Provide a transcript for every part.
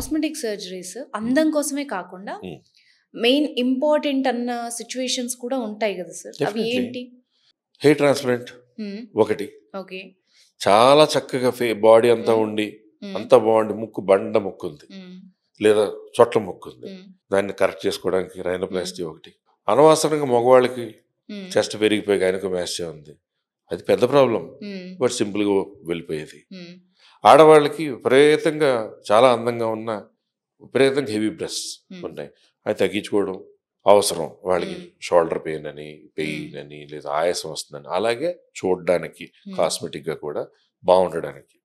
Cosmetic surgeries అందం కోసమే కాకుండా మెయిన్ ఇంపార్టెంట్ అన్న సిచ్యువేషన్స్ కూడా ఉంటాయి కదా సార్, అవి ఏంటి? హెయిర్ ట్రాన్స్ప్లాంట్ ఒకటి. ఓకే. చాలా చక్కగా బాడీ అంతా ఉండి అంతా బాగుండి ముక్కు బండ ముక్కు ఉంది లేదా చొట్ల ముక్కు ఉంది, దాన్ని కరెక్ట్ చేసుకోవడానికి రైనోప్లాస్టీ ఒకటి. అనవసరంగా మగవాళ్ళకి చెస్ట్ పెరిగిపోయి గైనకోమాస్టియా ఉంది, అది పెద్ద ప్రాబ్లం, బట్ సింపుల్గా వెళ్ళిపోయేది. ఆడవాళ్ళకి విపరీతంగా చాలా అందంగా ఉన్న విపరీతంగా హెవీ బ్రెస్ట్ ఉన్నాయి, అది తగ్గించుకోవడం అవసరం. వాళ్ళకి షోల్డర్ పెయిన్ అని లేదా ఆయాసం వస్తుందని, అలాగే చూడడానికి కాస్మెటిక్గా కూడా బాగుండడానికి.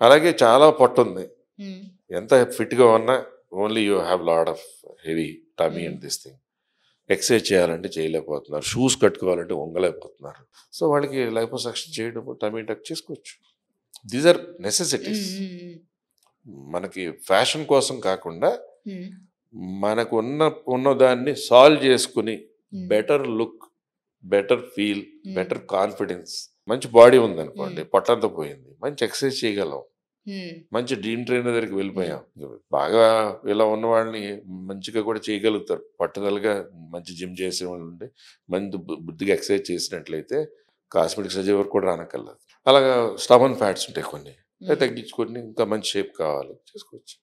అలాగే చాలా పొట్టు ఉంది, ఎంత ఫిట్గా ఉన్నా only you have lot of heavy tummy and this thing. Exercise చేయాలంటే చేయలేకపోతున్నారు, షూస్ కట్టుకోవాలంటే వంగలేకపోతున్నారు. సో వాళ్ళకి లైపోసక్షన్ చేయడం, టమీ టక్ చేసుకోవచ్చు. These are necessities. మనకి ఫ్యాషన్ కోసం కాకుండా మనకు ఉన్నదాన్ని సాల్వ్ చేసుకుని better look, better feel, better confidence. మంచి బాడీ ఉందనుకోండి, పొట్టంతా పోయింది, మంచి ఎక్సర్సైజ్ చేయగలం, మంచి డ్రీమ్ ట్రైనర్ దగ్గరికి వెళ్ళిపోయాం, బాగా ఇలా ఉన్న వాళ్ళని మంచిగా కూడా చేయగలుగుతారు. పట్టుదలగా మంచి జిమ్ చేసే వాళ్ళు ఉంటే, మంచి బుద్ధిగా ఎక్సర్సైజ్ చేసినట్లయితే కాస్మెటిక్ సర్జరీ వరకు కూడా రానక్కర్లేదు. అలాగా స్టమన్ ఫ్యాట్స్ ఉంటాయి కొన్ని, తగ్గించుకొని ఇంకా మంచి షేప్ కావాలి చేసుకోవచ్చు.